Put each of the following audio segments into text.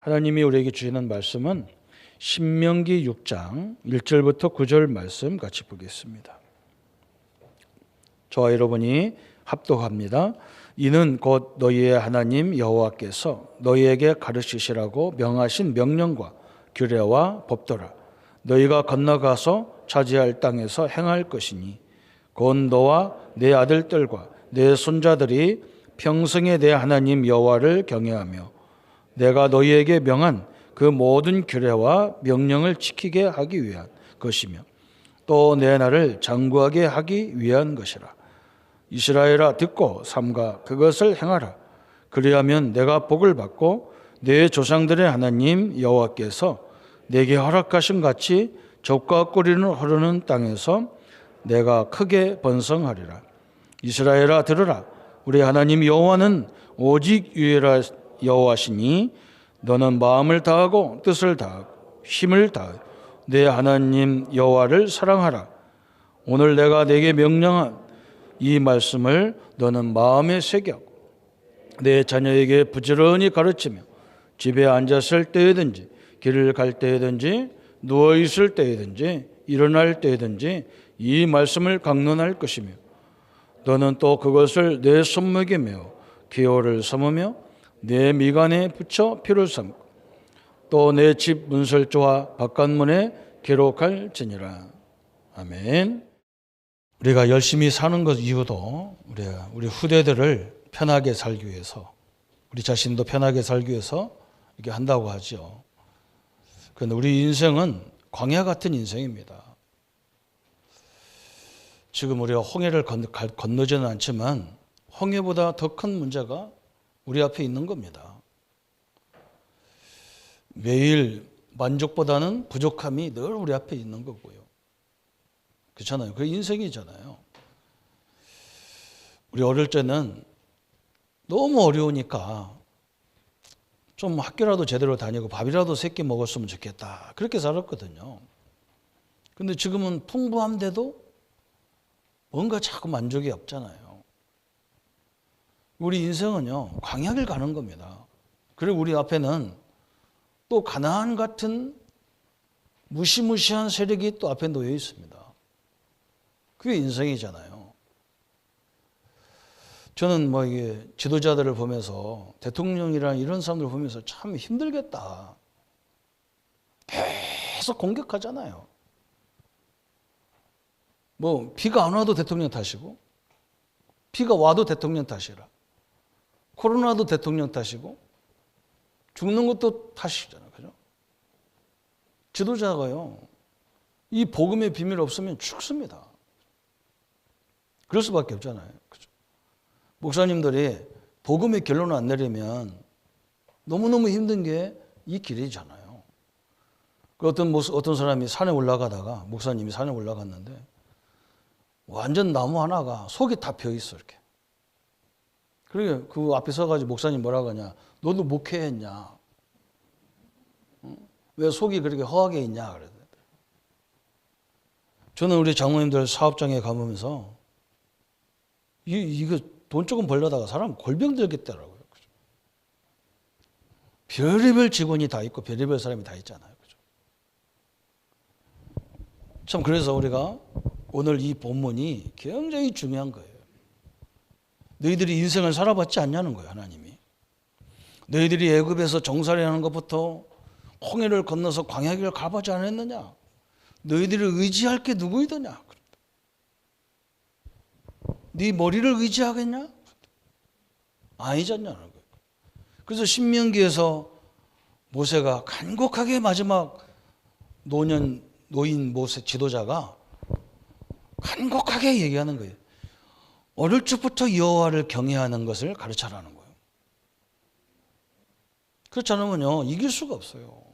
하나님이 우리에게 주시는 말씀은 신명기 6장 1절부터 9절 말씀 같이 보겠습니다. 저와 여러분이 합독합니다. 이는 곧 너희의 하나님 여호와께서 너희에게 가르치시라고 명하신 명령과 규례와 법도라. 너희가 건너가서 차지할 땅에서 행할 것이니 곧 너와 내 아들들과 내 손자들이 평생에 내 하나님 여호와를 경외하며 내가 너희에게 명한 그 모든 규례와 명령을 지키게 하기 위한 것이며 또 내 나를 장구하게 하기 위한 것이라. 이스라엘아 듣고 삼가 그것을 행하라. 그리하면 내가 복을 받고 내 조상들의 하나님 여호와께서 내게 허락하신 같이 젖과 꿀이 흐르는 땅에서 내가 크게 번성하리라. 이스라엘아 들으라. 우리 하나님 여호와는 오직 유일한 여호와시니 너는 마음을 다하고 뜻을 다하고 힘을 다하여 내 하나님 여호와를 사랑하라. 오늘 내가 내게 명령한 이 말씀을 너는 마음에 새겨 내 자녀에게 부지런히 가르치며 집에 앉았을 때이든지 길을 갈 때이든지 누워 있을 때이든지 일어날 때이든지 이 말씀을 강론할 것이며 너는 또 그것을 내 손목에 메어 기호를 삼으며 내 미간에 붙여 표를 삼고 또 내 집 문설주와 바깥문에 기록할지니라. 아멘. 우리가 열심히 사는 것 이유도 우리 후대들을 편하게 살기 위해서, 우리 자신도 편하게 살기 위해서 이렇게 한다고 하죠. 그런데 우리 인생은 광야 같은 인생입니다. 지금 우리가 홍해를 건너지는 않지만 홍해보다 더 큰 문제가 우리 앞에 있는 겁니다. 매일 만족보다는 부족함이 늘 우리 앞에 있는 거고요. 그렇잖아요. 그게 인생이잖아요. 우리 어릴 때는 너무 어려우니까 좀 학교라도 제대로 다니고 밥이라도 새끼 먹었으면 좋겠다. 그렇게 살았거든요. 근데 지금은 풍부한데도 뭔가 자꾸 만족이 없잖아요. 우리 인생은요, 광야를 가는 겁니다. 그리고 우리 앞에는 또 가나안 같은 무시무시한 세력이 또 앞에 놓여 있습니다. 그게 인생이잖아요. 저는 이게 지도자들을 보면서, 대통령이랑 이런 사람들을 보면서 참 힘들겠다. 계속 공격하잖아요. 비가 안 와도 대통령 탓이고, 비가 와도 대통령 탓이라. 코로나도 대통령 탓이고, 죽는 것도 탓이잖아요. 그죠? 지도자가요, 이 복음의 비밀 없으면 죽습니다. 그럴 수밖에 없잖아요. 그죠? 목사님들이 복음의 결론을 안 내리면 너무너무 힘든 게 이 길이잖아요. 어떤 사람이 산에 올라가다가, 목사님이 산에 올라갔는데, 완전 나무 하나가 속이 다 펴 있어, 이렇게. 그러게 그 앞에 서가지고 목사님 뭐라고 하냐? 너도 목회했냐? 왜 속이 그렇게 허하게 있냐? 그랬는데. 저는 우리 장로님들 사업장에 가보면서 이거 돈 조금 벌려다가 사람 골병 들겠더라고요. 그죠? 별의별 직원이 다 있고 별의별 사람이 다 있잖아요. 그죠? 참 그래서 우리가 오늘 이 본문이 굉장히 중요한 거예요. 너희들이 인생을 살아봤지 않냐는 거예요, 하나님이. 너희들이 애굽에서 정살이하는 것부터 홍해를 건너서 광야길을 가보지 않았느냐? 너희들을 의지할 게 누구이더냐? 네 머리를 의지하겠냐? 아니잖냐는 거예요. 그래서 신명기에서 모세가 간곡하게 마지막 노인 모세 지도자가 간곡하게 얘기하는 거예요. 어릴 적부터 여호와를 경외하는 것을 가르쳐라는 거예요. 그렇지 않으면요, 이길 수가 없어요.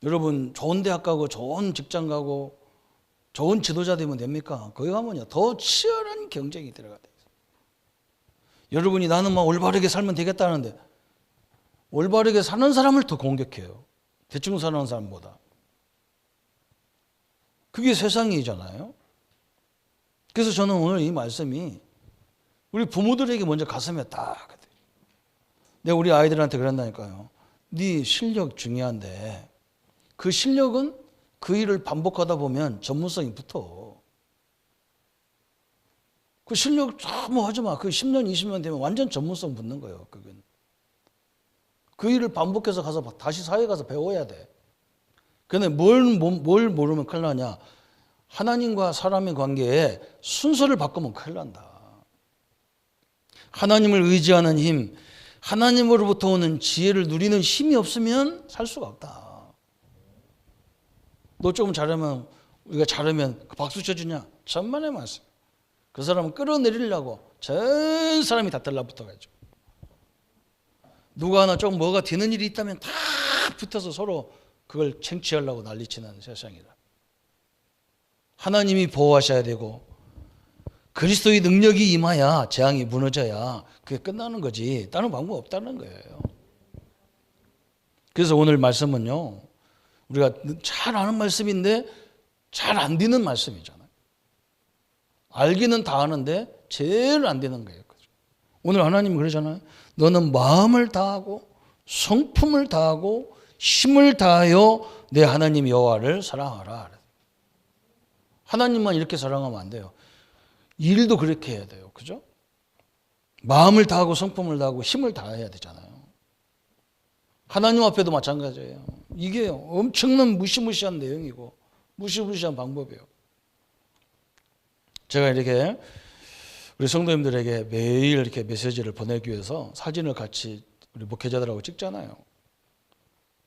여러분, 좋은 대학 가고 좋은 직장 가고 좋은 지도자 되면 됩니까? 거기 가면요, 더 치열한 경쟁이 들어가야 돼요. 여러분이 나는 올바르게 살면 되겠다는데 올바르게 사는 사람을 더 공격해요. 대충 사는 사람보다. 그게 세상이잖아요. 그래서 저는 오늘 이 말씀이 우리 부모들에게 먼저 가슴에 딱 내가 우리 아이들한테 그런다니까요. 네 실력 중요한데 그 실력은 그 일을 반복하다 보면 전문성이 붙어. 그 실력 뭐 하지 마. 그 10년, 20년 되면 완전 전문성 붙는 거예요. 그건. 그 일을 반복해서 가서 다시 사회에 가서 배워야 돼. 근데 뭘 모르면 큰일 나냐. 하나님과 사람의 관계에 순서를 바꾸면 큰일 난다. 하나님을 의지하는 힘, 하나님으로부터 오는 지혜를 누리는 힘이 없으면 살 수가 없다. 너 조금 잘하면, 우리가 잘하면 박수 쳐주냐? 천만의 말씀. 그 사람은 끌어내리려고 전 사람이 다 달라붙어가지고. 누가 하나 좀 뭐가 되는 일이 있다면 다 붙어서 서로 그걸 챙취하려고 난리치는 세상이다. 하나님이 보호하셔야 되고 그리스도의 능력이 임하야 재앙이 무너져야 그게 끝나는 거지 다른 방법 없다는 거예요. 그래서 오늘 말씀은요, 우리가 잘 아는 말씀인데 잘 안 되는 말씀이잖아요. 알기는 다 아는데 제일 안 되는 거예요. 오늘 하나님은 그러잖아요. 너는 마음을 다하고 성품을 다하고 힘을 다하여 내 하나님 여호와를 사랑하라. 하나님만 이렇게 사랑하면 안 돼요. 일도 그렇게 해야 돼요. 그죠? 마음을 다하고 성품을 다하고 힘을 다해야 되잖아요. 하나님 앞에도 마찬가지예요. 이게 엄청난 무시무시한 내용이고 무시무시한 방법이에요. 제가 이렇게 우리 성도님들에게 매일 이렇게 메시지를 보내기 위해서 사진을 같이 우리 목회자들하고 찍잖아요.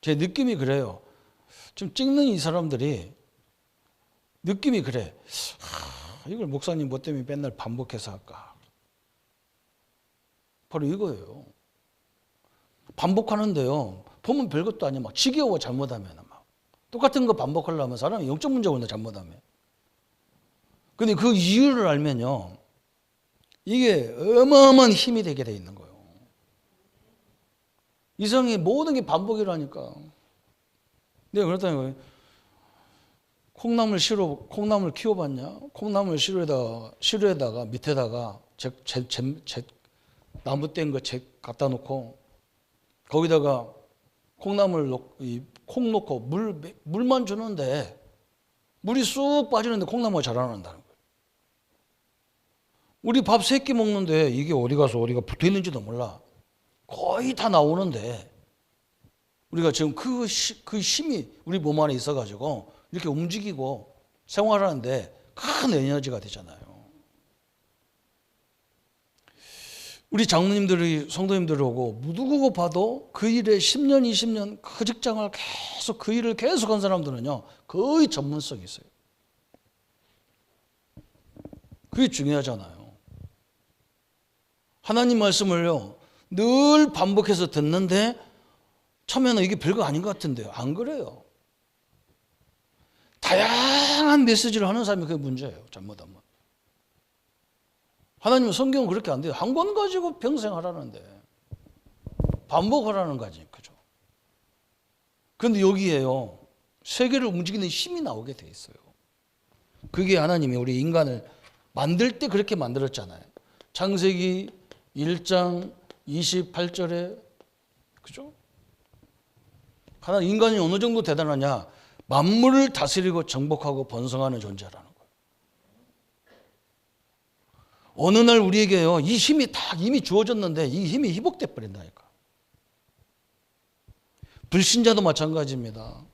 제 느낌이 그래요. 지금 찍는 이 사람들이 느낌이 그래. 이걸 목사님 뭐 때문에 맨날 반복해서 할까? 바로 이거예요. 반복하는데요. 보면 별것도 아니야. 막 지겨워 잘못하면 막 똑같은 거 반복하려면 사람이 영적 문제가 온다 잘못하면. 근데 그 이유를 알면요. 이게 어마어마한 힘이 되게 돼 있는 거예요. 이성이 모든 게 반복이라니까. 내가 그랬다니까요. 콩나물 키워봤냐? 콩나물 시루에다가 밑에다가 나무 뗀 거 갖다 놓고 거기다가 콩 놓고 물만 주는데 물이 쑥 빠지는데 콩나무가 자라난다는 거예요. 우리 밥 3끼 먹는데 이게 어디 가서 어디가 붙어 있는지도 몰라. 거의 다 나오는데 우리가 지금 그 힘이 우리 몸 안에 있어가지고 이렇게 움직이고 생활하는데 큰 에너지가 되잖아요. 우리 장로님들이 성도님들 오고 누구고 봐도 그 일에 10년, 20년 그 직장을 계속 그 일을 계속 한 사람들은요 거의 전문성이 있어요. 그게 중요하잖아요. 하나님 말씀을요 늘 반복해서 듣는데 처음에는 이게 별거 아닌 것 같은데요. 안 그래요. 다양한 메시지를 하는 사람이 그게 문제예요. 잘못하면. 하나님은 성경은 그렇게 안 돼요. 한 권 가지고 평생 하라는데 반복하라는 거지. 그죠? 그런데 여기에요. 세계를 움직이는 힘이 나오게 돼 있어요. 그게 하나님이 우리 인간을 만들 때 그렇게 만들었잖아요. 창세기 1장 28절에 그죠? 하나님 인간이 어느 정도 대단하냐? 만물을 다스리고 정복하고 번성하는 존재라는 거예요. 어느 날 우리에게요 이 힘이 다 이미 주어졌는데 이 힘이 희복돼 버린다니까. 불신자도 마찬가지입니다.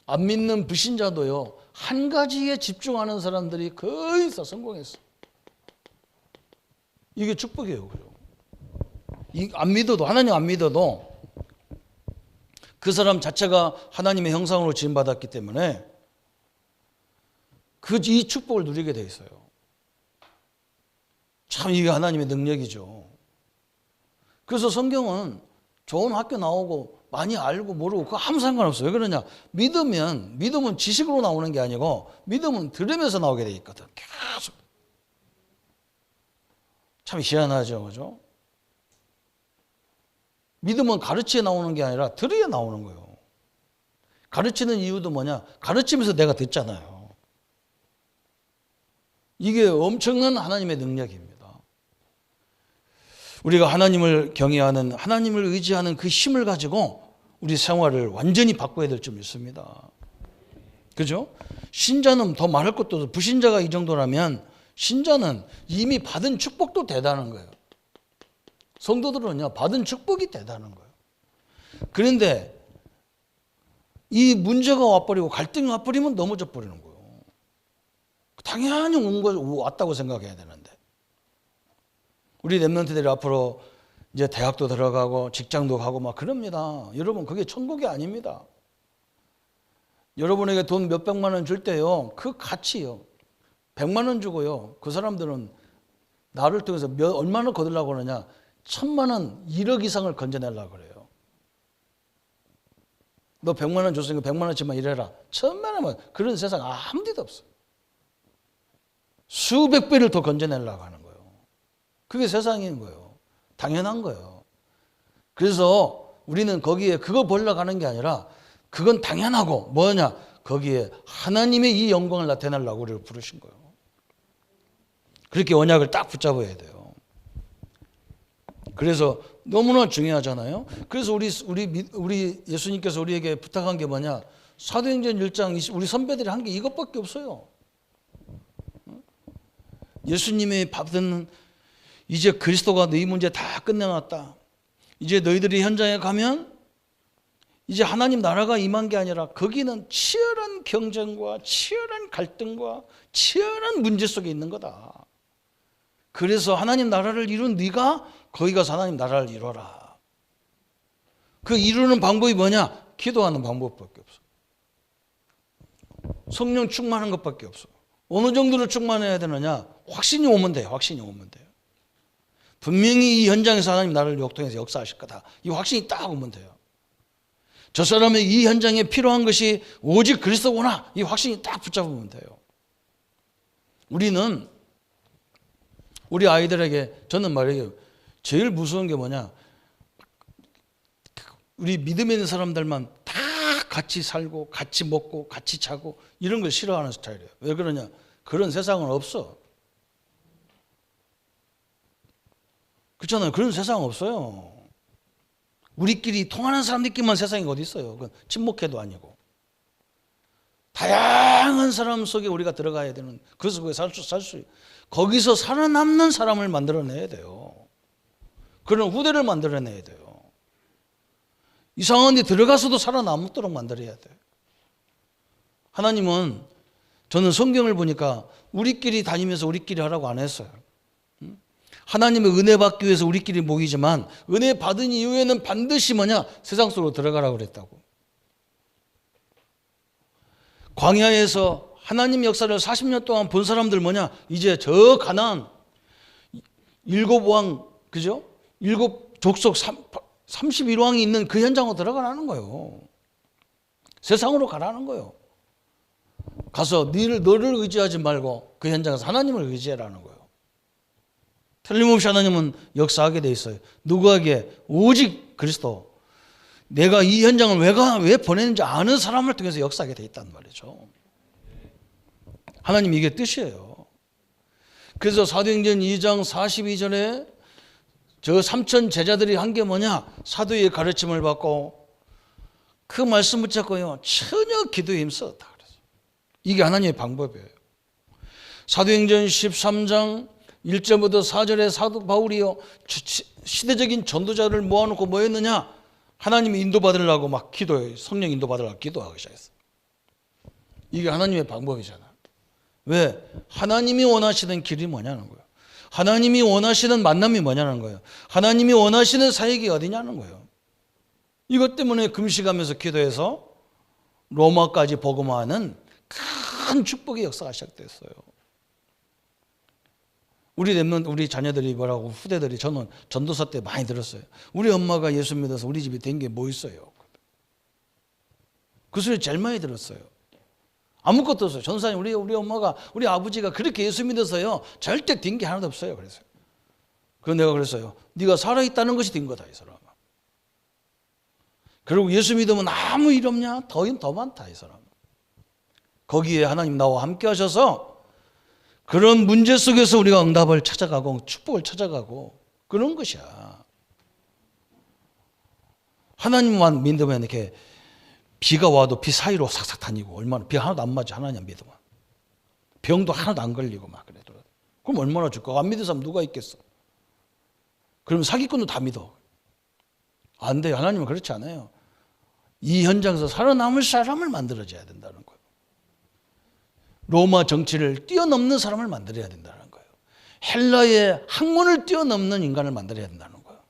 안 믿는 불신자도요 한 가지에 집중하는 사람들이 거의 다 성공했어. 이게 축복이에요. 안 믿어도 하나님 안 믿어도 그 사람 자체가 하나님의 형상으로 지음받았기 때문에 이 축복을 누리게 돼 있어요. 참 이게 하나님의 능력이죠. 그래서 성경은 좋은 학교 나오고 많이 알고 모르고 그거 아무 상관없어요. 왜 그러냐? 믿음은 지식으로 나오는 게 아니고 믿음은 들으면서 나오게 돼 있거든. 계속. 참 희한하죠. 그죠? 믿음은 가르치에 나오는 게 아니라 들어야 나오는 거예요. 가르치는 이유도 뭐냐? 가르치면서 내가 듣잖아요. 이게 엄청난 하나님의 능력입니다. 우리가 하나님을 경외하는, 하나님을 의지하는 그 힘을 가지고 우리 생활을 완전히 바꿔야 될 점 있습니다. 그죠? 신자는 더 말할 것도 없어. 불신자가 이 정도라면 신자는 이미 받은 축복도 대단한 거예요. 성도들은요, 받은 축복이 대단한 거예요. 그런데 이 문제가 와버리고 갈등이 와버리면 넘어져 버리는 거예요. 당연히 왔다고 생각해야 되는데. 우리 랩런트들이 앞으로 이제 대학도 들어가고 직장도 가고 막 그럽니다. 여러분, 그게 천국이 아닙니다. 여러분에게 돈 몇백만 원 줄 때요, 그 가치요, 100만 원 주고요, 그 사람들은 나를 통해서 얼마나 거두려고 그러냐, 1000만 원, 1억 이상을 건져내려고 그래요. 너 100만 원 줬으니까 100만 원치만 일해라. 1000만 원만. 그런 세상 아무 데도 없어요. 수백 배를 더 건져내려고 하는 거예요. 그게 세상인 거예요. 당연한 거예요. 그래서 우리는 거기에 그거 보려고 하는 게 아니라 그건 당연하고 뭐냐, 거기에 하나님의 이 영광을 나타내려고 우리를 부르신 거예요. 그렇게 언약을 딱 붙잡아야 돼요. 그래서 너무나 중요하잖아요. 그래서 우리 예수님께서 우리에게 부탁한 게 뭐냐, 사도행전 1장 우리 선배들이 한 게 이것밖에 없어요. 예수님의 받은, 이제 그리스도가 너희 문제 다 끝내놨다. 이제 너희들이 현장에 가면 이제 하나님 나라가 임한 게 아니라 거기는 치열한 경쟁과 치열한 갈등과 치열한 문제 속에 있는 거다. 그래서 하나님 나라를 이룬 네가 거기 가서 하나님 나라를 이뤄라. 그 이루는 방법이 뭐냐? 기도하는 방법밖에 없어. 성령 충만한 것밖에 없어. 어느 정도로 충만해야 되느냐? 확신이 오면 돼요. 확신이 오면 돼요. 분명히 이 현장에서 하나님 나라를 역통해서 역사하실 거다. 이 확신이 딱 오면 돼요. 저 사람의 이 현장에 필요한 것이 오직 그리스도구나. 이 확신이 딱 붙잡으면 돼요. 우리는 우리 아이들에게, 저는 말이에요, 제일 무서운 게 뭐냐, 우리 믿음에 있는 사람들만 다 같이 살고 같이 먹고 같이 자고 이런 걸 싫어하는 스타일이에요. 왜 그러냐, 그런 세상은 없어. 그렇잖아요. 그런 세상 없어요. 우리끼리 통하는 사람들끼리만 세상에 어디 있어요. 그건 친목회도 아니고. 다양한 사람 속에 우리가 들어가야 되는, 그래서 거기 거기서 살아남는 사람을 만들어내야 돼요. 그런 후대를 만들어내야 돼요. 이상한 데 들어가서도 살아남도록 만들어야 돼요. 하나님은, 저는 성경을 보니까 우리끼리 다니면서 우리끼리 하라고 안 했어요. 하나님의 은혜 받기 위해서 우리끼리 모이지만 은혜 받은 이후에는 반드시 뭐냐, 세상 속으로 들어가라고 그랬다고. 광야에서 하나님 역사를 40년 동안 본 사람들 뭐냐, 이제 저 가나안 7왕, 그죠? 7족속 31왕이 있는 그 현장으로 들어가라는 거예요. 세상으로 가라는 거예요. 가서 너를 의지하지 말고 그 현장에서 하나님을 의지하라는 거예요. 틀림없이 하나님은 역사하게 돼 있어요. 누구에게? 오직 그리스도. 내가 이 현장을 왜 보내는지 아는 사람을 통해서 역사하게 돼 있단 말이죠. 하나님 이게 뜻이에요. 그래서 사도행전 2장 42절에 저 3천 제자들이 한 게 뭐냐, 사도의 가르침을 받고 그 말씀 붙잡고요, 전혀 기도에 힘썼다 그래서. 이게 하나님의 방법이에요. 사도행전 13장 1절부터 4절에 사도 바울이요, 시대적인 전도자를 모아놓고 뭐 했느냐, 하나님이 인도받으려고 막 기도해요. 성령 인도받으려고 기도하기 시작했어요. 이게 하나님의 방법이잖아. 왜? 하나님이 원하시는 길이 뭐냐는 거예요. 하나님이 원하시는 만남이 뭐냐는 거예요. 하나님이 원하시는 사역이 어디냐는 거예요. 이것 때문에 금식하면서 기도해서 로마까지 복음화하는 큰 축복의 역사가 시작됐어요. 우리 자녀들이 뭐라고, 후대들이, 저는 전도사 때 많이 들었어요. 우리 엄마가 예수 믿어서 우리 집에 된 게 뭐 있어요? 그 소리 제일 많이 들었어요. 아무것도 없어요. 전사님, 우리 엄마가, 우리 아버지가 그렇게 예수 믿어서요, 절대 된 게 하나도 없어요. 그랬어요. 그래서 내가 그랬어요. 네가 살아있다는 것이 된 거다, 이 사람아. 그리고 예수 믿으면 아무 일 없냐? 더 많다, 이 사람. 거기에 하나님 나와 함께 하셔서 그런 문제 속에서 우리가 응답을 찾아가고 축복을 찾아가고 그런 것이야. 하나님만 믿으면 이렇게 비가 와도 비 사이로 싹싹 다니고, 얼마나 비 하나도 안 맞아. 하나님 믿으면 병도 하나도 안 걸리고 막 그래도. 그럼 얼마나 줄까? 안 믿는 사람 누가 있겠어? 그러면 사기꾼도 다 믿어. 안 돼요. 하나님은 그렇지 않아요. 이 현장에서 살아남을 사람을 만들어줘야 된다는 거예요. 로마 정치를 뛰어넘는 사람을 만들어야 된다는 거예요. 헬라의 학문을 뛰어넘는 인간을 만들어야 된다는 거예요.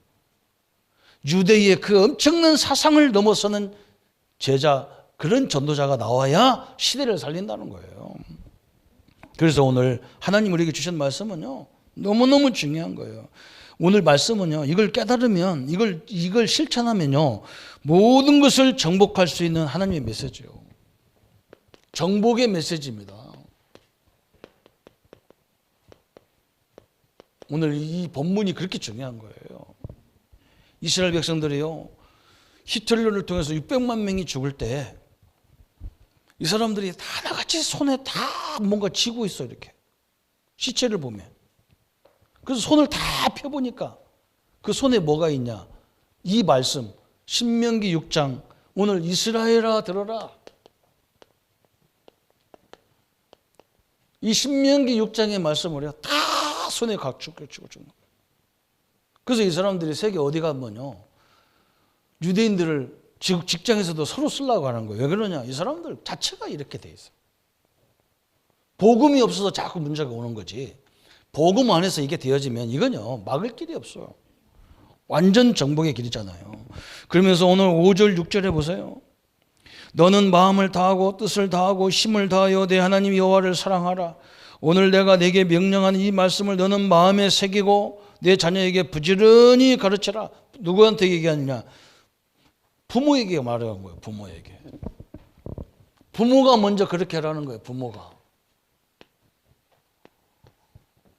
유대의 그 엄청난 사상을 넘어서는 제자, 그런 전도자가 나와야 시대를 살린다는 거예요. 그래서 오늘 하나님 우리에게 주신 말씀은요, 너무너무 중요한 거예요. 오늘 말씀은요, 이걸 깨달으면, 이걸 실천하면요, 모든 것을 정복할 수 있는 하나님의 메시지예요. 정복의 메시지입니다. 오늘 이 본문이 그렇게 중요한 거예요. 이스라엘 백성들이요, 히틀러를 통해서 600만 명이 죽을 때 이 사람들이 다 나같이 손에 다 뭔가 쥐고 있어, 이렇게 시체를 보면. 그래서 손을 다 펴보니까 그 손에 뭐가 있냐, 이 말씀 신명기 6장 오늘 이스라엘아 들어라, 이 신명기 6장의 말씀을 다 손에 쥐고 죽는 거예요. 그래서 이 사람들이 세계 어디 가면요, 유대인들을 직장에서도 서로 쓰려고 하는 거예요. 왜 그러냐? 이 사람들 자체가 이렇게 돼 있어. 복음이 없어서 자꾸 문제가 오는 거지. 복음 안에서 이게 되어지면 이건요, 막을 길이 없어요. 완전 정복의 길이잖아요. 그러면서 오늘 5절 6절에 보세요. 너는 마음을 다하고 뜻을 다하고 힘을 다하여 내 하나님 여호와를 사랑하라. 오늘 내가 내게 명령하는 이 말씀을 너는 마음에 새기고 내 자녀에게 부지런히 가르쳐라. 누구한테 얘기하느냐? 부모에게 말하는 거예요. 부모에게. 부모가 먼저 그렇게 하라는 거예요.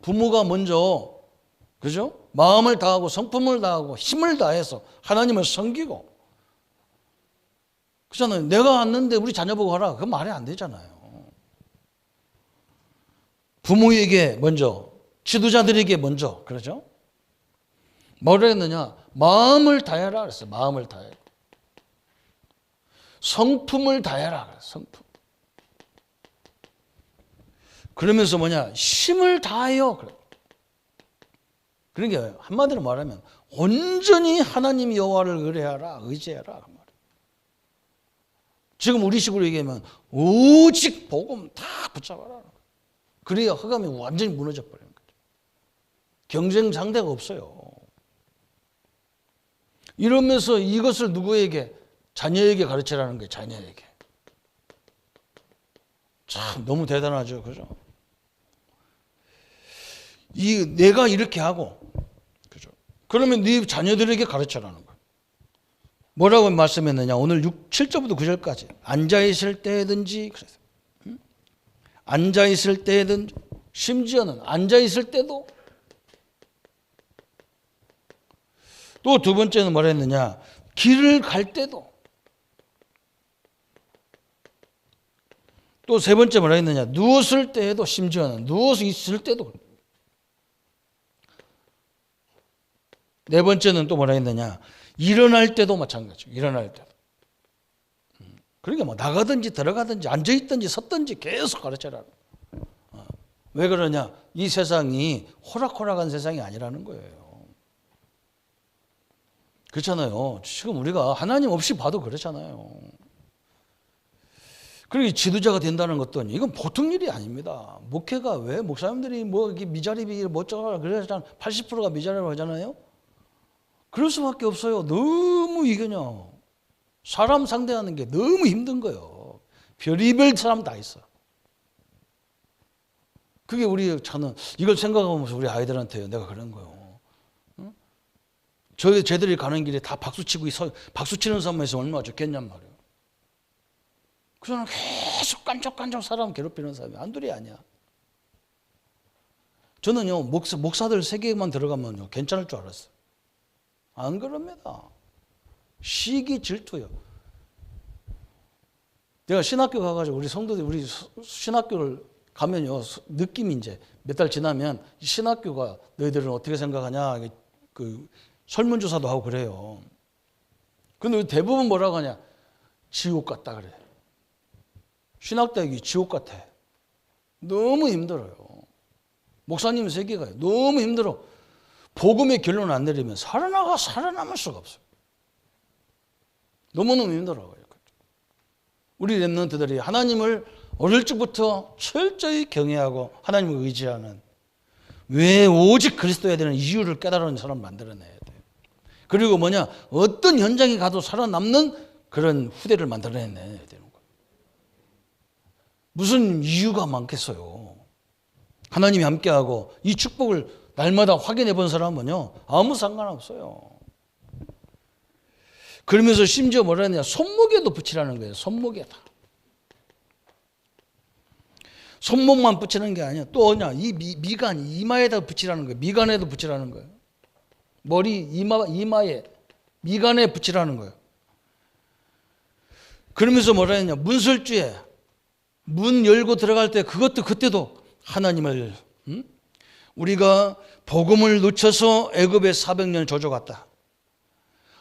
부모가 먼저, 그죠? 마음을 다하고 성품을 다하고 힘을 다해서 하나님을 섬기고. 그렇잖아요. 내가 왔는데 우리 자녀 보고 하라. 그건 말이 안 되잖아요. 부모에게 먼저, 지도자들에게 먼저, 그러죠? 뭐라 했느냐? 마음을 다해라 그랬어요. 마음을 다해. 성품을 다해라 그랬어요. 성품. 그러면서 뭐냐? 힘을 다하여. 그러니까 한마디로 말하면 온전히 하나님 여호와를 의뢰하라, 의지해라. 지금 우리식으로 얘기하면 오직 복음 다 붙잡아라. 그래야 흑암이 완전히 무너져 버리는 거죠. 경쟁 상대가 없어요. 이러면서 이것을 누구에게? 자녀에게 가르치라는 거예요. 자녀에게. 참 너무 대단하죠. 그죠? 내가 이렇게 하고, 그죠? 그러면 네 자녀들에게 가르쳐라는 거예요. 뭐라고 말씀했느냐? 오늘 7절부터 9절까지. 앉아있을 때든지, 그래서. 앉아있을 때든지, 심지어는 앉아있을 때도. 또 두 번째는 뭐라 했느냐? 길을 갈 때도. 또 세 번째 뭐라 했느냐? 누웠을 때에도, 심지어는 누워서 있을 때도. 네 번째는 또 뭐라 했느냐? 일어날 때도 마찬가지죠. 일어날 때도. 그러니까 뭐 나가든지 들어가든지 앉아있든지 섰든지 계속 가르쳐라. 왜 그러냐? 이 세상이 호락호락한 세상이 아니라는 거예요. 그렇잖아요. 지금 우리가 하나님 없이 봐도 그렇잖아요. 그리고 지도자가 된다는 것도 이건 보통 일이 아닙니다. 목회가 왜 목사님들이 뭐 미자립이 멋져라 그래서 80%가 미자립을 하잖아요. 그럴 수밖에 없어요. 너무 이거냐, 사람 상대하는 게 너무 힘든 거예요. 별의별 사람 다 있어. 그게 저는 이걸 생각하면서 우리 아이들한테 내가 그런 거예요. 응? 쟤들이 가는 길에 다 박수치고 박수 치는 사람만 있으면 얼마나 좋겠냔 말이에요. 그 사람 계속 깐족깐족 사람 괴롭히는 사람이 한둘이 아니야. 저는요, 목사들 세계만 들어가면요, 괜찮을 줄 알았어요. 안 그럽니다. 시기 질투요. 내가 신학교 가가지고 우리 성도들이 우리 신학교를 가면요, 느낌이 이제 몇 달 지나면 신학교가 너희들은 어떻게 생각하냐, 그 설문조사도 하고 그래요. 근데 대부분 뭐라고 하냐? 지옥 같다 그래. 신학대학이 지옥 같아. 너무 힘들어요. 목사님 세계가 너무 힘들어. 복음의 결론을 안 내리면 살아남을 수가 없어요. 너무너무 힘들어요. 우리 렘넌트들이 하나님을 어릴 적부터 철저히 경외하고 하나님을 의지하는, 왜 오직 그리스도여야 되는 이유를 깨달은 사람 만들어내야 돼요. 그리고 뭐냐, 어떤 현장에 가도 살아남는 그런 후대를 만들어내야 되는 거예요. 무슨 이유가 많겠어요. 하나님이 함께하고 이 축복을 날마다 확인해 본 사람은요, 아무 상관없어요. 그러면서 심지어 뭐라 했냐, 손목에도 붙이라는 거예요. 손목에다. 손목만 붙이는 게 아니야. 또 뭐냐, 이 미간, 이마에다 붙이라는 거예요. 미간에도 붙이라는 거예요. 머리, 이마에, 미간에 붙이라는 거예요. 그러면서 뭐라 했냐, 문설주에 문 열고 들어갈 때 그때도 하나님을, 우리가 복음을 놓쳐서 애굽의 400년 저주갔다.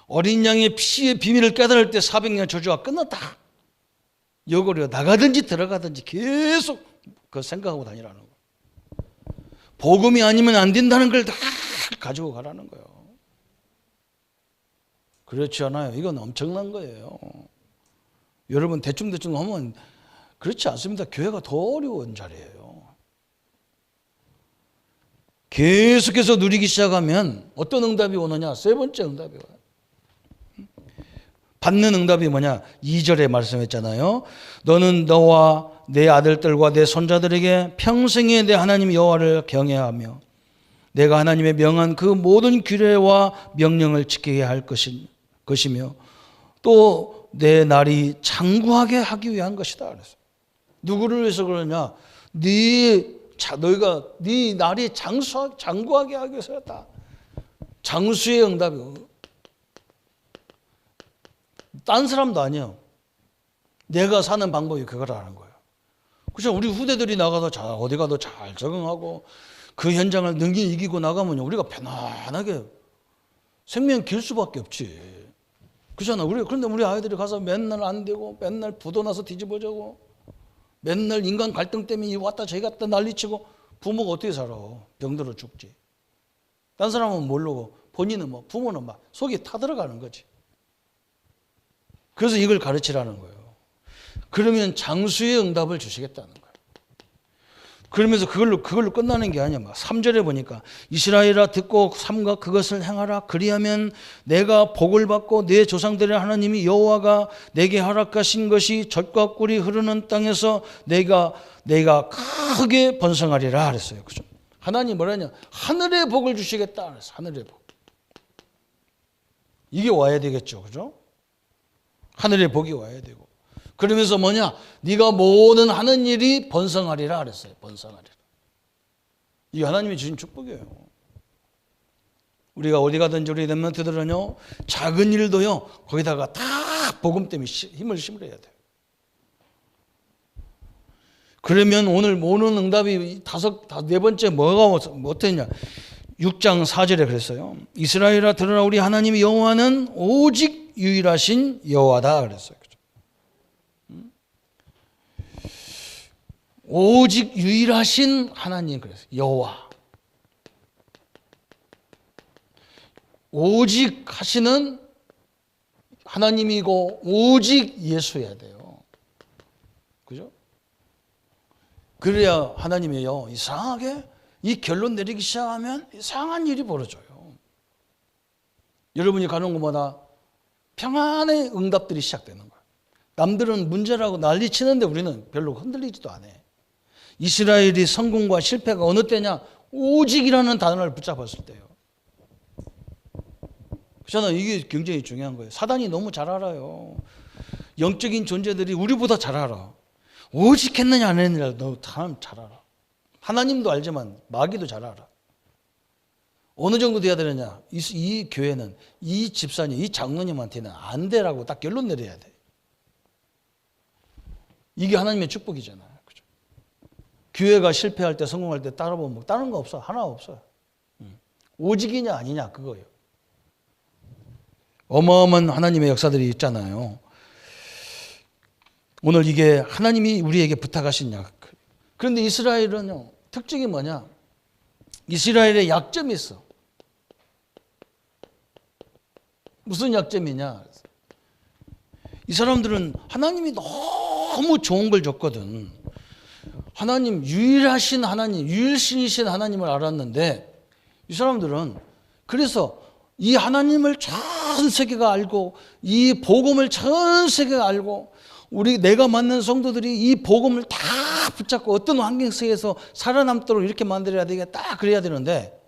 어린 양의 피의 비밀을 깨달을 때 400년 저주가 끝났다. 이거를 나가든지 들어가든지 계속 그 생각하고 다니라는 거예요. 복음이 아니면 안 된다는 걸 다 가지고 가라는 거예요. 그렇지 않아요? 이건 엄청난 거예요. 여러분 대충 하면 그렇지 않습니다. 교회가 더 어려운 자리예요. 계속해서 누리기 시작하면 어떤 응답이 오느냐? 세 번째 응답이 와요. 받는 응답이 뭐냐? 2절에 말씀했잖아요. 너는 너와 내 아들들과 내 손자들에게 평생에 내 하나님 여호와를 경외하며 내가 하나님의 명한 그 모든 규례와 명령을 지키게 할 것이며 또 내 날이 장구하게 하기 위한 것이다. 그랬어요. 누구를 위해서 그러냐? 너희가 네 날이 장구하게 하기 위해서였다. 장수의 응답이요. 딴 사람도 아니에요. 내가 사는 방법이 그거라는 거예요. 그렇죠? 우리 후대들이 나가서 어디 가도 잘 적응하고 그 현장을 능히 이기고 나가면 우리가 편안하게 생명 길 수밖에 없지. 그렇잖아. 그런데 우리 아이들이 가서 맨날 안 되고 맨날 부도 나서 뒤집어지고 맨날 인간 갈등 때문에 왔다 저기 갔다 난리치고 부모가 어떻게 살아? 병들어 죽지. 딴 사람은 모르고 본인은 부모는 막 속이 타들어가는 거지. 그래서 이걸 가르치라는 거예요. 그러면 장수의 응답을 주시겠다는 거예요. 그러면서 그걸로 끝나는 게 아니야. 3절에 보니까 이스라엘아 듣고 삼가 그것을 행하라. 그리하면 내가 복을 받고 내 조상들의 하나님이 여호와가 내게 허락하신 것이 젖과 꿀이 흐르는 땅에서 내가 크게 번성하리라 그랬어요. 그죠? 하나님 뭐라냐? 하늘의 복을 주시겠다 그랬어요. 하늘의 복. 이게 와야 되겠죠. 그죠? 하늘의 복이 와야 되고. 그러면서 뭐냐? 네가 모든 하는 일이 번성하리라 그랬어요. 번성하리라. 이게 하나님이 주신 축복이에요. 우리가 어디 가든지 우리 렘넌트들은요, 작은 일도요, 거기다가 다 복음 때문에 힘을 심어야 돼요. 그러면 오늘 모든 응답이 네 번째 뭐가 어땠냐? 6장 4절에 그랬어요. 이스라엘아 들으라. 우리 하나님 여호와는 오직 유일하신 여호와다 그랬어요. 오직 유일하신 하나님 그랬어요. 여호와. 오직 하시는 하나님이고 오직 예수여야 돼요. 그죠? 그래야 하나님이요, 이상하게 이 결론 내리기 시작하면 이상한 일이 벌어져요. 여러분이 가는 곳마다 평안의 응답들이 시작되는 거예요. 남들은 문제라고 난리치는데 우리는 별로 흔들리지도 않아요. 이스라엘이 성공과 실패가 어느 때냐? 오직이라는 단어를 붙잡았을 때요. 그렇잖아요. 이게 굉장히 중요한 거예요. 사단이 너무 잘 알아요. 영적인 존재들이 우리보다 잘 알아. 오직 했느냐 안 했느냐 너 참 잘 알아. 하나님도 알지만 마귀도 잘 알아. 어느 정도 돼야 되느냐? 이 교회는 이 집사님, 이 장로님한테는 안 되라고 딱 결론 내려야 돼. 이게 하나님의 축복이잖아요. 교회가 실패할 때 성공할 때 따라보면 다른 거 없어. 하나 없어요. 오직이냐 아니냐 그거예요. 어마어마한 하나님의 역사들이 있잖아요. 오늘 이게 하나님이 우리에게 부탁하신 약. 그런데 이스라엘은요, 특징이 뭐냐? 이스라엘의 약점이 있어. 무슨 약점이냐? 이 사람들은 하나님이 너무 좋은 걸 줬거든. 하나님, 유일하신 하나님, 유일신이신 하나님을 알았는데 이 사람들은 그래서 이 하나님을 전 세계가 알고 이 복음을 전 세계가 알고 내가 만난 성도들이 이 복음을 다 붙잡고 어떤 환경 속에서 살아남도록 이렇게 만들어야 되겠다 그래야 되는데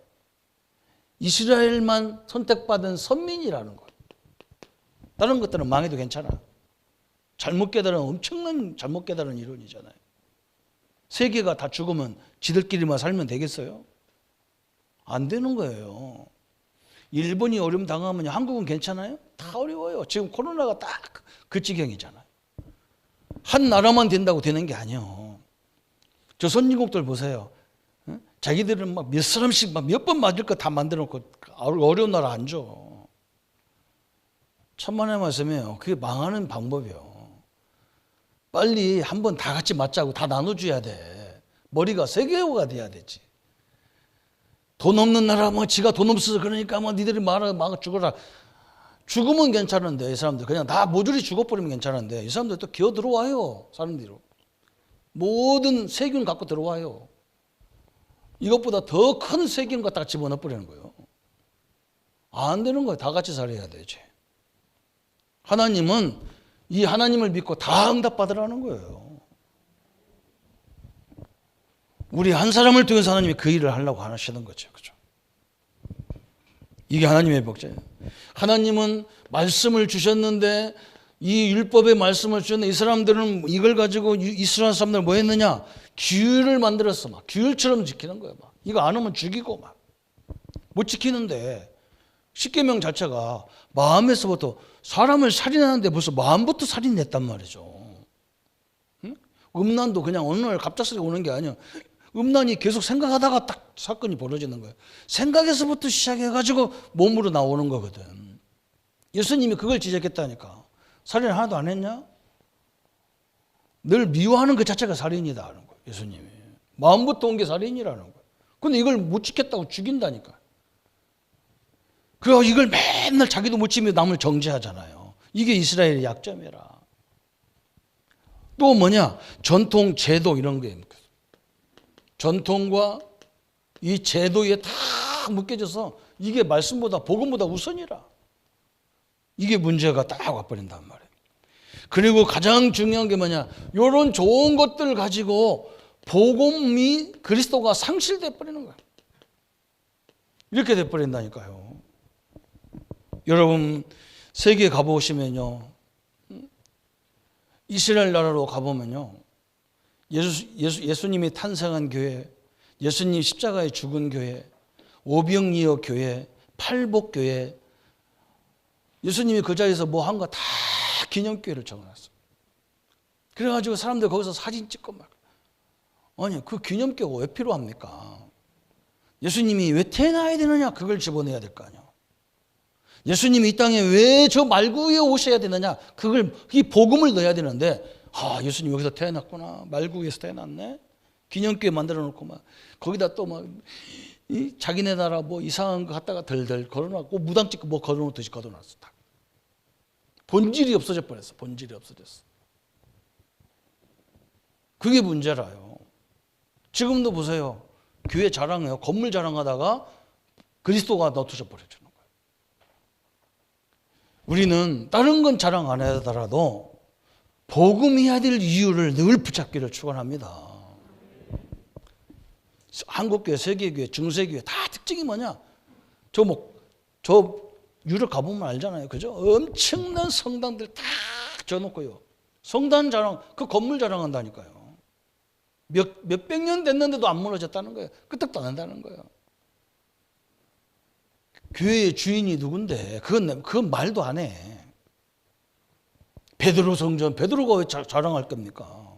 이스라엘만 선택받은 선민이라는 거예요. 다른 것들은 망해도 괜찮아. 잘못 깨달은 엄청난 잘못 깨달은 이론이잖아요. 세계가 다 죽으면 지들끼리만 살면 되겠어요? 안 되는 거예요. 일본이 어려움 당하면 한국은 괜찮아요? 다 어려워요. 지금 코로나가 딱 그 지경이잖아요. 한 나라만 된다고 되는 게 아니에요. 저 선진국들 보세요. 자기들은 막 몇 사람씩 막 몇 번 맞을 거 다 만들어 놓고 어려운 나라 안 줘. 천만의 말씀이에요. 그게 망하는 방법이에요. 빨리 한번 다 같이 맞자고 다 나눠줘야 돼. 머리가 세계화가 돼야 되지. 돈 없는 나라 뭐 지가 돈 없어서 그러니까 뭐 니들이 막 죽어라. 죽으면 괜찮은데 이 사람들 그냥 다 모조리 죽어버리면 괜찮은데 이 사람들 또 기어 들어와요. 사람들로 모든 세균 갖고 들어와요. 이것보다 더 큰 세균 갖다가 집어넣어 버리는 거예요. 안 되는 거예요. 다 같이 살아야 되지. 하나님은 이 하나님을 믿고 다 응답받으라는 거예요. 우리 한 사람을 통해서 하나님이 그 일을 하려고 하시는 거죠. 그죠? 이게 하나님의 복제예요. 하나님은 말씀을 주셨는데 이 율법의 말씀을 주셨는데 이 사람들은 이걸 가지고 이스라엘 사람들 뭐 했느냐? 규율을 만들었어. 막 규율처럼 지키는 거예요. 막 이거 안 하면 죽이고 막 못 지키는데 십계명 자체가 마음에서부터 사람을 살인하는데 벌써 마음부터 살인했단 말이죠. 응? 음란도 그냥 어느 날 갑작스레 오는 게 아니야. 음란이 계속 생각하다가 딱 사건이 벌어지는 거예요. 생각에서부터 시작해가지고 몸으로 나오는 거거든. 예수님이 그걸 지적했다니까. 살인 하나도 안 했냐? 늘 미워하는 그 자체가 살인이다 하는 거예요. 예수님이. 마음부터 온 게 살인이라는 거예요. 근데 이걸 못 지켰다고 죽인다니까. 그래서 이걸 맨날 자기도 못 지키며 남을 정죄하잖아요. 이게 이스라엘의 약점이라. 또 뭐냐? 전통, 제도 이런 게 전통과 이 제도에 다 묶여져서 이게 말씀보다 복음보다 우선이라. 이게 문제가 딱 와버린단 말이에요. 그리고 가장 중요한 게 뭐냐? 이런 좋은 것들 가지고 복음이 그리스도가 상실돼 버리는 거예요. 이렇게 돼 버린다니까요. 여러분 세계에 가보시면요, 이스라엘 나라로 가보면요, 예수님이 탄생한 교회, 예수님 십자가에 죽은 교회, 오병이어 교회, 팔복교회, 예수님이 그 자리에서 뭐 한 거 다 기념교회를 적어놨어. 그래가지고 사람들 거기서 사진 찍고 막. 아니 그 기념교회가 왜 필요합니까? 예수님이 왜 태어나야 되느냐? 그걸 집어내야 될 거 아니야. 예수님이 이 땅에 왜 저 말구 위에 오셔야 되느냐? 이 복음을 넣어야 되는데, 예수님 여기서 태어났구나. 말구 위에서 태어났네. 기념교회 만들어 놓고 막 거기다 또 막 자기네 나라 뭐 이상한 거 갖다가 덜덜 걸어놨고 무당 찍고 뭐 걸어놓듯이 걸어놨어. 다. 본질이 없어져 버렸어. 본질이 없어졌어. 그게 문제라요. 지금도 보세요. 교회 자랑해요. 건물 자랑하다가 그리스도가 넣어져 버려주는 거예요. 우리는 다른 건 자랑 안 하더라도 복음해야 될 이유를 늘 붙잡기를 축원합니다. 한국교회, 세계교회, 중세교회 다 특징이 뭐냐? 저 유럽 가보면 알잖아요. 그죠? 엄청난 성당들 다 져놓고요. 성당 자랑, 그 건물 자랑한다니까요. 몇백 년 됐는데도 안 무너졌다는 거예요. 끄떡도 안 한다는 거예요. 교회의 주인이 누군데? 그건 말도 안 해. 베드로 성전, 베드로가 왜 자랑할 겁니까?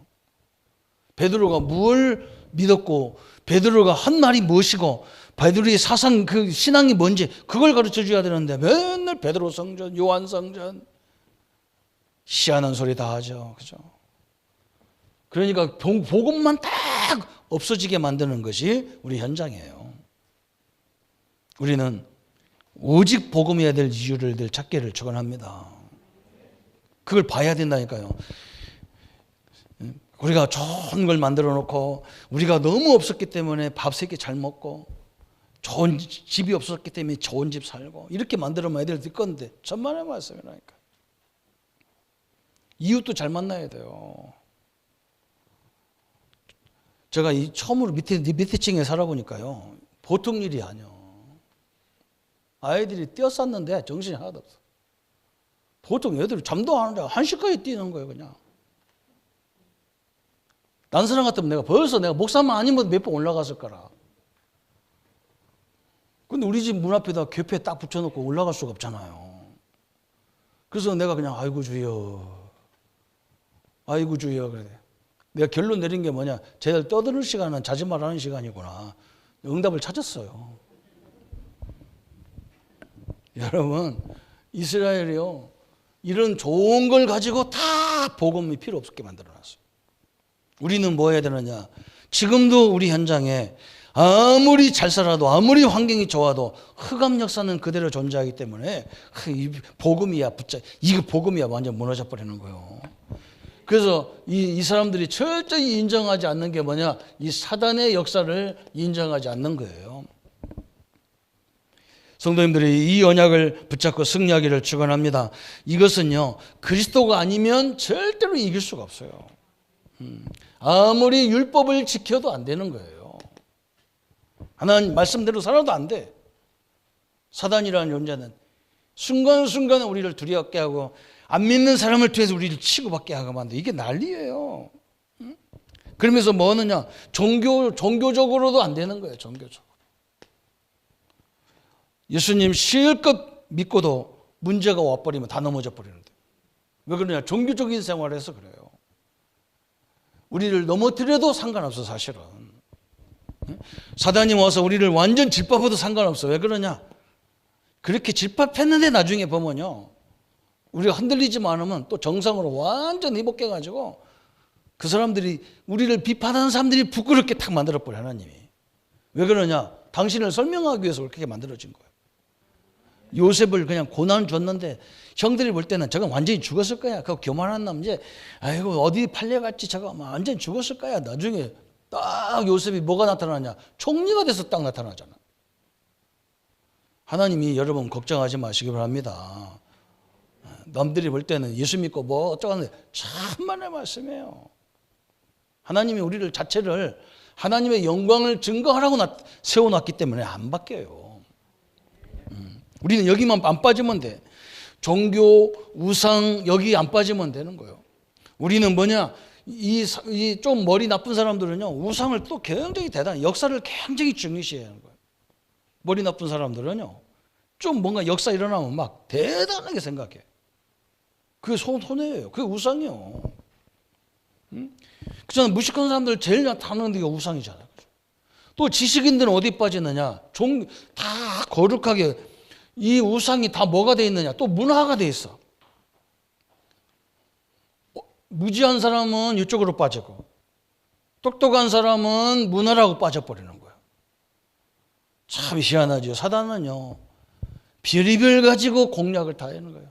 베드로가 뭘 믿었고, 베드로가 한 말이 무엇이고, 베드로의 사상 그 신앙이 뭔지 그걸 가르쳐 줘야 되는데 맨날 베드로 성전, 요한 성전 희한한 소리 다 하죠. 그죠? 그러니까 복음만 딱 없어지게 만드는 것이 우리 현장이에요. 우리는 오직 복음이어야 될 이유를 늘 찾기를 축원합니다. 그걸 봐야 된다니까요. 우리가 좋은 걸 만들어 놓고 우리가 너무 없었기 때문에 밥 3끼 잘 먹고 좋은 집이 없었기 때문에 좋은 집 살고 이렇게 만들면 애들 들 건데 천만의 말씀이라니까. 이웃도 잘 만나야 돼요. 제가 처음으로 밑에 층에 살아보니까요. 보통 일이 아니요. 아이들이 뛰어쌌는데 정신이 하나도 없어. 보통 애들이 잠도 안 하는데 1시까지 뛰는 거예요, 그냥. 난 사람 같으면 내가 목사만 아니면 몇 번 올라갔을 거라. 근데 우리 집 문 앞에다 교패 딱 붙여놓고 올라갈 수가 없잖아요. 그래서 내가 그냥 아이고 주여 그래. 내가 결론 내린 게 뭐냐, 쟤들 떠드는 시간은 자지 말라는 시간이구나. 응답을 찾았어요. 여러분, 이스라엘이요, 이런 좋은 걸 가지고 다 복음이 필요 없게 만들어놨어요. 우리는 뭐 해야 되느냐, 지금도 우리 현장에 아무리 잘 살아도 아무리 환경이 좋아도 흑암 역사는 그대로 존재하기 때문에 이거 복음이야 완전 무너져 버리는 거예요. 그래서 이 사람들이 철저히 인정하지 않는 게 뭐냐, 이 사단의 역사를 인정하지 않는 거예요. 성도님들이 이 언약을 붙잡고 승리하기를 축원합니다. 이것은요, 그리스도가 아니면 절대로 이길 수가 없어요. 아무리 율법을 지켜도 안 되는 거예요. 하나님 말씀대로 살아도 안 돼. 사단이라는 존재는 순간순간에 우리를 두려웠게 하고 안 믿는 사람을 통해서 우리를 치고받게 하고 만들, 이게 난리예요. 그러면서 뭐 하느냐, 종교적으로도 안 되는 거예요. 종교적으로. 예수님 실컷 믿고도 문제가 와버리면 다 넘어져 버리는데. 왜 그러냐, 종교적인 생활을 해서 그래요. 우리를 넘어뜨려도 상관없어. 사실은 사단이 와서 우리를 완전 질밥해도 상관없어. 왜 그러냐, 그렇게 질밥했는데 나중에 보면요, 우리가 흔들리지만 않으면 또 정상으로 완전 회복해가지고 그 사람들이, 우리를 비판하는 사람들이 부끄럽게 탁 만들어버려. 하나님이 왜 그러냐, 당신을 설명하기 위해서 그렇게 만들어진 거예요. 요셉을 그냥 고난 줬는데 형들이 볼 때는 저건 완전히 죽었을 거야. 그 교만한 남자, 아이고 어디 팔려갔지, 저거 완전히 죽었을 거야. 나중에 딱 요셉이 뭐가 나타나냐, 총리가 돼서 딱 나타나잖아. 하나님이 여러분 걱정하지 마시기 바랍니다. 남들이 볼 때는 예수 믿고 뭐 어쩌는데 참만의 말씀이에요. 하나님이 우리를 자체를 하나님의 영광을 증거하라고 세워놨기 때문에 안 바뀌어요. 우리는 여기만 안 빠지면 돼. 종교, 우상 여기 안 빠지면 되는 거예요. 우리는 뭐냐, 이 좀 머리 나쁜 사람들은요, 우상을 또 굉장히 역사를 굉장히 중요시하는 거예요. 머리 나쁜 사람들은요, 좀 뭔가 역사 일어나면 막 대단하게 생각해. 그게 손해예요. 그게 우상이요. 그렇잖아요. 무식한 사람들 제일 나타나는 데가 우상이잖아요. 또 지식인들은 어디 빠지느냐, 다 거룩하게, 이 우상이 다 뭐가 돼 있느냐, 또 문화가 돼 있어. 무지한 사람은 이쪽으로 빠지고 똑똑한 사람은 문화라고 빠져버리는 거예요. 참 희한하죠. 사단은요, 별의별 가지고 공략을 다 하는 거예요.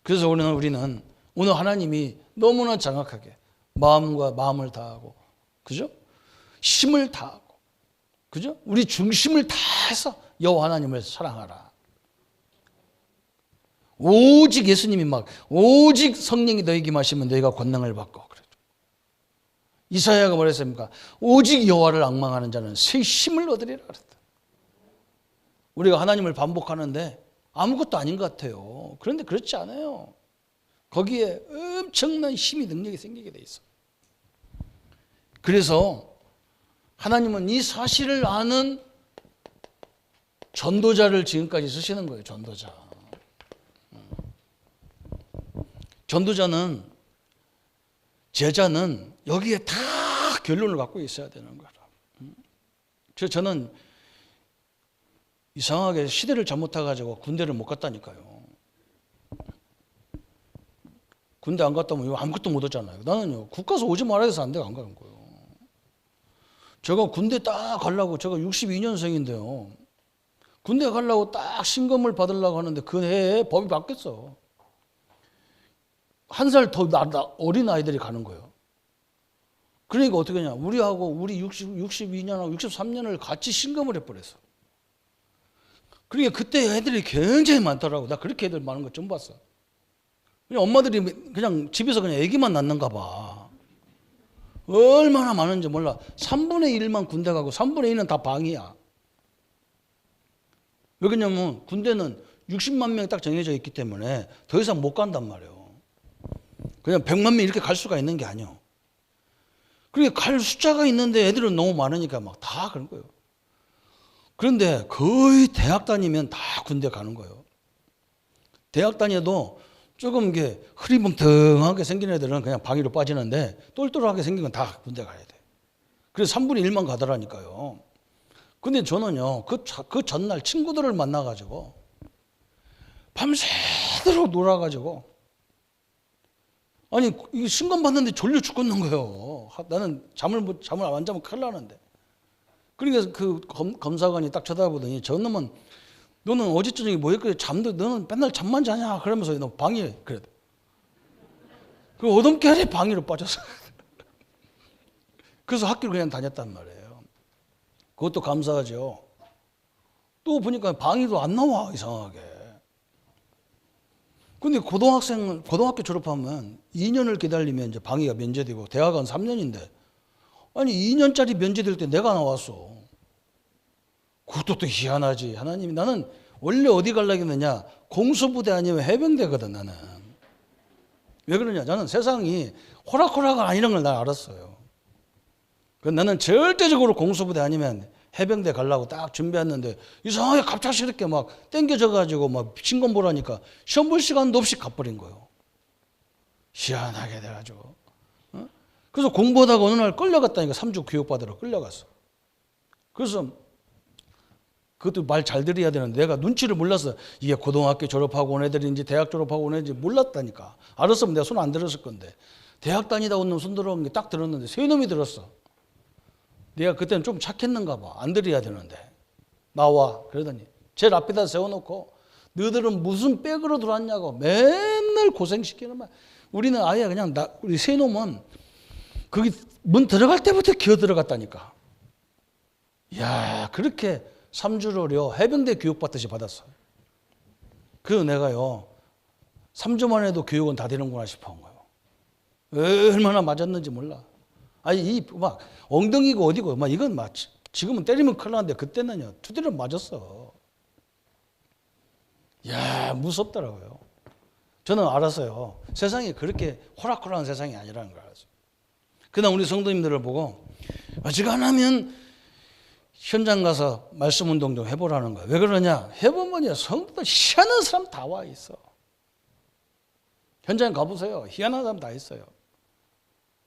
그래서 우리는 오늘 하나님이 너무나 정확하게 마음과 마음을 다하고, 그죠? 힘을 다하고, 그죠? 우리 중심을 다해서 여호와 하나님을 사랑하라. 오직 예수님이 오직 성령이 너에게 임하시면 너희가 권능을 받고 그랬죠. 이사야가 뭐랬습니까? 오직 여호와를 앙망하는 자는 새 힘을 얻으리라 그랬다. 우리가 하나님을 반복하는데 아무것도 아닌 것 같아요. 그런데 그렇지 않아요. 거기에 엄청난 힘이, 능력이 생기게 돼 있어. 그래서 하나님은 이 사실을 아는 전도자를 지금까지 쓰시는 거예요. 전도자는, 제자는 여기에 다 결론을 갖고 있어야 되는 거라. 그래서 저는 이상하게 시대를 잘못 타가지고 군대를 못 갔다니까요. 군대 안 갔다 오면 아무것도 못 하잖아요. 나는요, 국가서 오지 말아야 해서 안 가는 거예요. 제가 군대 딱 가려고, 제가 62년생인데요. 군대 가려고 딱 신검을 받으려고 하는데 그 해에 법이 바뀌었어. 한 살 더 어린 아이들이 가는 거예요. 그러니까 어떻게 하냐. 우리하고 우리 62년하고 63년을 같이 신검을 해버렸어. 그러니까 그때 애들이 굉장히 많더라고. 나 그렇게 애들 많은 거 처음 봤어. 그냥 엄마들이 그냥 집에서 그냥 애기만 낳는가 봐. 얼마나 많은지 몰라. 3분의 1만 군대 가고 3분의 1은 다 방이야. 왜 그러냐면 군대는 60만 명이 딱 정해져 있기 때문에 더 이상 못 간단 말이에요. 그냥 100만 명 이렇게 갈 수가 있는 게 아니에요. 그러니까 갈 숫자가 있는데 애들은 너무 많으니까 막 다 그런 거예요. 그런데 거의 대학 다니면 다 군대 가는 거예요. 대학 다녀도 조금 이게 흐리멍텅하게 생긴 애들은 그냥 방위로 빠지는데 똘똘하게 생긴 건 다 군대 가야 돼. 그래서 3분의 1만 가더라니까요. 근데 저는요, 그 전날 친구들을 만나가지고 밤새도록 놀아가지고 아니, 이 신검 받는데 졸려 죽겠는 거예요. 나는 잠을 안 자면 큰일 나는데. 그러니까 그 검사관이 딱 쳐다보더니 저놈은 너는 어제 저녁에 뭐 했길래 너는 맨날 잠만 자냐? 그러면서 너 방해 그래. 그 어둠결에 방해로 빠졌어. 그래서 학교를 그냥 다녔단 말이에요. 그것도 감사하죠. 또 보니까 방해도 안 나와 이상하게. 근데 고등학교 졸업하면 2년을 기다리면 이제 방위가 면제되고 대학은 3년인데 아니 2년짜리 면제될 때 내가 나왔어. 그것도 또 희한하지. 하나님이 나는 원래 어디 가려고 했느냐 공수부대 아니면 해병대거든 나는. 왜 그러냐 나는 세상이 호락호락 아니란 걸 난 알았어요. 나는 절대적으로 공수부대 아니면 해병대 가려고 딱 준비했는데 이상하게 갑작스럽게 막 땡겨져가지고 막 신검 보라니까 시험 볼 시간도 없이 가버린 거예요. 희한하게 돼가지고. 그래서 공부하다가 어느 날 끌려갔다니까 3주 교육받으러 끌려갔어. 그래서 그것도 말 잘 들어야 되는데 내가 눈치를 몰라서 이게 고등학교 졸업하고 온 애들인지 대학 졸업하고 온 애들인지 몰랐다니까. 알았으면 내가 손 안 들었을 건데 대학 다니다 온 놈 손 들어온 게 딱 들었는데 세 놈이 들었어. 내가 그때는 좀 착했는가 봐. 안 들어야 되는데. 나와. 그러더니 제일 앞에다 세워놓고 너희들은 무슨 백으로 들어왔냐고 맨날 고생시키는 말. 우리는 아예 그냥 우리 세 놈은 거기 문 들어갈 때부터 기어 들어갔다니까. 이야 그렇게 3주를요 해병대 교육받듯이 받았어요. 그래서 내가요 3주만 해도 교육은 다 되는구나 싶은 거예요. 얼마나 맞았는지 몰라. 아니 이 막 엉덩이고 어디고 막 이건 막 지금은 때리면 큰일 나는데 그때는요 두드려 맞았어. 야 무섭더라고요. 저는 알았어요. 세상이 그렇게 호락호락한 세상이 아니라는 걸 알았어요. 그다음 우리 성도님들을 보고 어지간하면 현장 가서 말씀 운동 좀 해보라는 거예요. 왜 그러냐? 해보면 성도들 희한한 사람 다 와 있어. 현장 가보세요. 희한한 사람 다 있어요.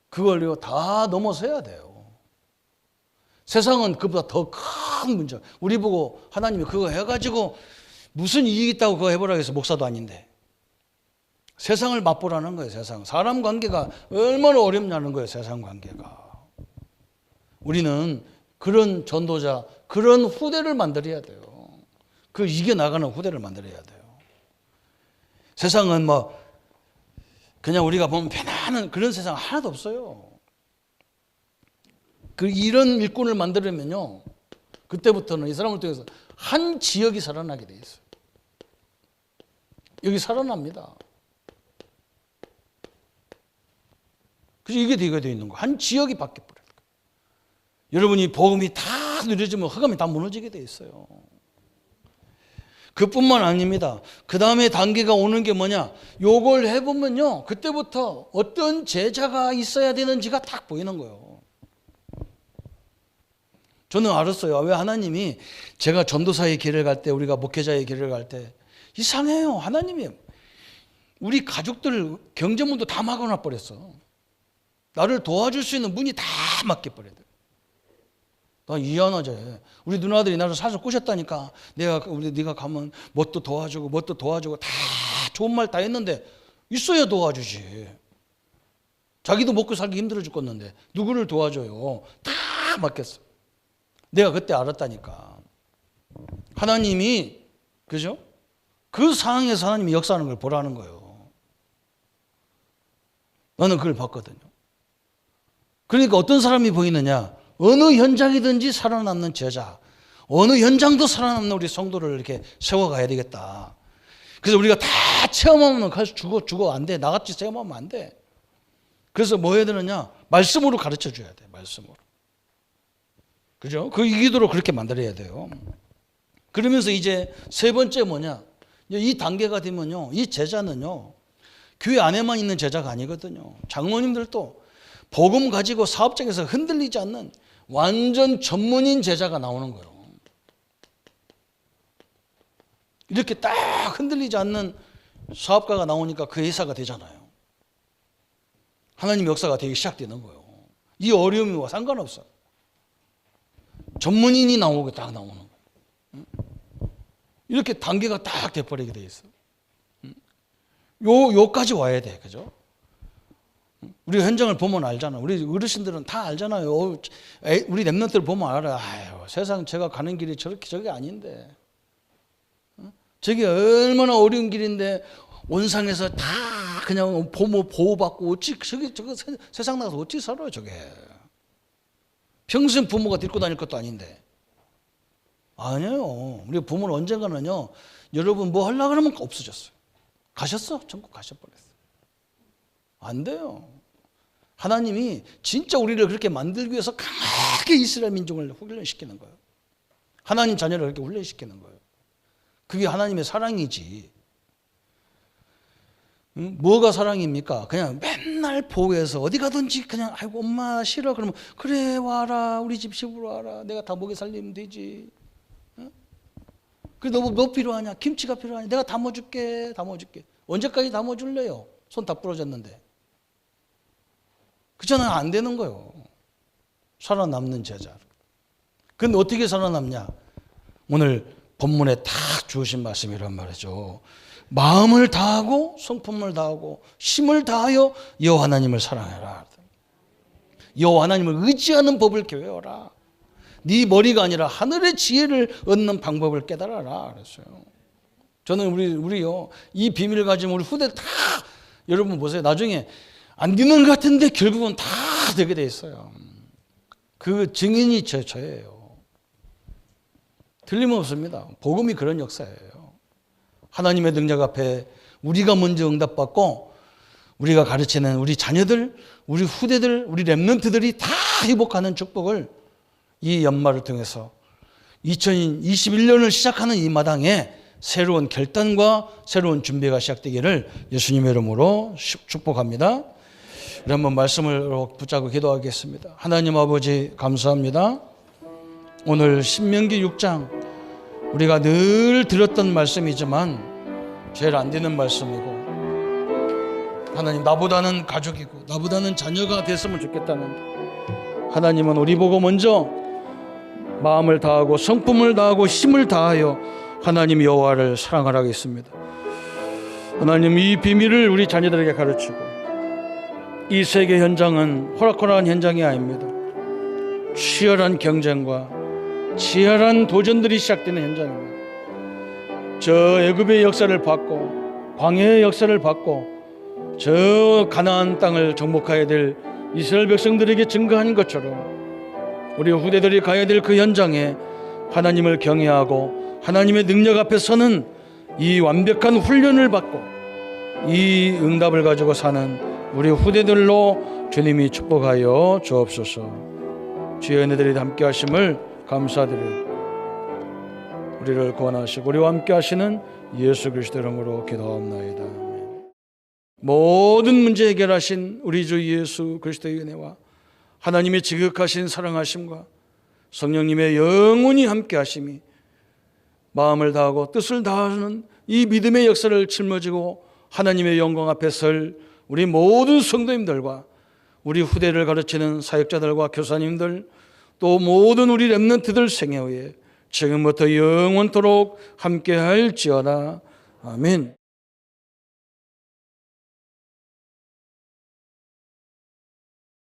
그걸요 다 넘어서야 돼요. 세상은 그보다 더 큰 문제. 우리 보고 하나님이 그거 해가지고 무슨 이익이 있다고 그거 해보라고 해서 목사도 아닌데. 세상을 맛보라는 거예요. 세상. 사람 관계가 얼마나 어렵냐는 거예요. 세상 관계가. 우리는 그런 전도자, 그런 후대를 만들어야 돼요. 그 이겨나가는 후대를 만들어야 돼요. 세상은 뭐 그냥 우리가 보면 편안한 그런 세상 하나도 없어요. 이런 일꾼을 만들려면요 그때부터는 이 사람을 통해서 한 지역이 살아나게 돼 있어요. 여기 살아납니다. 그래서 이게 되어 있는 거예요. 한 지역이 바뀌어버려요. 여러분이 복음이 다 누려지면 흑암이 다 무너지게 돼 있어요. 그뿐만 아닙니다. 그 다음에 단계가 오는 게 뭐냐? 요걸 해보면요 그때부터 어떤 제자가 있어야 되는지가 딱 보이는 거예요. 저는 알았어요. 왜 하나님이 제가 전도사의 길을 갈 때 우리가 목회자의 길을 갈 때 이상해요. 하나님이 우리 가족들 경제문도 다 막아놔 버렸어. 나를 도와줄 수 있는 문이 다 막혀 버려요. 나 이해 안 하지. 우리 누나들이 나를 사서 꼬셨다니까. 네가 가면 뭣도 도와주고 다 좋은 말 다 했는데 있어야 도와주지. 자기도 먹고 살기 힘들어 죽겠는데 누구를 도와줘요? 다 맡겼어. 내가 그때 알았다니까. 하나님이, 그죠? 그 상황에서 하나님이 역사하는 걸 보라는 거예요. 나는 그걸 봤거든요. 그러니까 어떤 사람이 보이느냐? 어느 현장이든지 살아남는 제자, 어느 현장도 살아남는 우리 성도를 이렇게 세워가야 되겠다. 그래서 우리가 다 체험하면 죽어 안 돼. 나같이 체험하면 안 돼. 그래서 뭐 해야 되느냐? 말씀으로 가르쳐 줘야 돼. 말씀으로. 그죠? 그 이기도로 그렇게 만들어야 돼요. 그러면서 이제 세 번째 뭐냐? 이 단계가 되면요, 이 제자는요, 교회 안에만 있는 제자가 아니거든요. 장로님들도 복음 가지고 사업장에서 흔들리지 않는 완전 전문인 제자가 나오는 거예요. 이렇게 딱 흔들리지 않는 사업가가 나오니까 그 회사가 되잖아요. 하나님 역사가 되기 시작되는 거예요. 이 어려움과 상관없어요. 전문인이 나오고 딱 나오는 거예요. 이렇게 단계가 딱 돼버리게 돼 있어. 요까지 와야 돼, 그죠? 우리가 현장을 보면 알잖아. 우리 어르신들은 다 알잖아요. 우리 랩런트를 보면 알아요. 아유, 세상 제가 가는 길이 저게 아닌데. 저게 얼마나 어려운 길인데 원상에서 다 그냥 보호받고 저거 세상 나가서 어찌 살아요, 저게. 평생 부모가 데리고 다닐 것도 아닌데. 아니에요. 우리 부모는 언젠가는요, 여러분 뭐 하려고 그러면 없어졌어요. 가셨어? 전국 가셔버렸어요. 안 돼요. 하나님이 진짜 우리를 그렇게 만들기 위해서 강하게 이스라엘 민족을 훈련시키는 거예요. 하나님 자녀를 그렇게 훈련시키는 거예요. 그게 하나님의 사랑이지. 뭐가 사랑입니까? 그냥 맨날 보호해서 어디 가든지 그냥 아이고 엄마 싫어 그러면 그래 와라 우리 집 집으로 와라 내가 다 먹여 살리면 되지. 그래 뭐 필요하냐? 김치가 필요하냐? 내가 담아줄게. 언제까지 담아줄래요? 손 다 부러졌는데. 그잖아요. 안 되는 거예요. 살아남는 제자. 근데 어떻게 살아남냐? 오늘 본문에 딱 주신 말씀이란 말이죠. 마음을 다하고 성품을 다하고 힘을 다하여 여호와 하나님을 사랑해라. 여호와 하나님을 의지하는 법을 배워라. 네 머리가 아니라 하늘의 지혜를 얻는 방법을 깨달아라 그랬어요. 저는 우리요 이 비밀을 가지면 우리 후대 다 여러분 보세요. 나중에 안 되는 것 같은데 결국은 다 되게 돼 있어요. 그 증인이 저예요. 틀림없습니다. 복음이 그런 역사예요. 하나님의 능력 앞에 우리가 먼저 응답받고 우리가 가르치는 우리 자녀들, 우리 후대들, 우리 랩런트들이 다 회복하는 축복을 이 연말을 통해서 2021년을 시작하는 이 마당에 새로운 결단과 새로운 준비가 시작되기를 예수님의 이름으로 축복합니다. 우리 한번 말씀을 붙잡고 기도하겠습니다. 하나님 아버지 감사합니다. 오늘 신명기 6장 우리가 늘 들었던 말씀이지만 제일 안 되는 말씀이고 하나님 나보다는 가족이고 나보다는 자녀가 됐으면 좋겠다는데 하나님은 우리 보고 먼저 마음을 다하고 성품을 다하고 힘을 다하여 하나님 여호와를 사랑하라 했습니다. 하나님 이 비밀을 우리 자녀들에게 가르치고 이 세계 현장은 호락호락한 현장이 아닙니다. 치열한 경쟁과 치열한 도전들이 시작되는 현장입니다. 저 애굽의 역사를 받고 광야의 역사를 받고 저 가나안 땅을 정복해야 될 이스라엘 백성들에게 증거한 것처럼 우리 후대들이 가야 될 그 현장에 하나님을 경외하고 하나님의 능력 앞에 서는 이 완벽한 훈련을 받고 이 응답을 가지고 사는 우리 후대들로 주님이 축복하여 주옵소서. 주의 은혜들이 함께 하심을 감사드려요. 우리를 구원하시고 우리와 함께 하시는 예수 그리스도 이름으로 기도하옵나이다. 모든 문제 해결하신 우리 주 예수 그리스도의 은혜와 하나님의 지극하신 사랑하심과 성령님의 영원히 함께 하심이 마음을 다하고 뜻을 다하는 이 믿음의 역사를 짊어지고 하나님의 영광 앞에 설 우리 모든 성도님들과 우리 후대를 가르치는 사역자들과 교사님들 또 모든 우리 렘넌트들 생애에 지금부터 영원토록 함께할지어다. 아멘.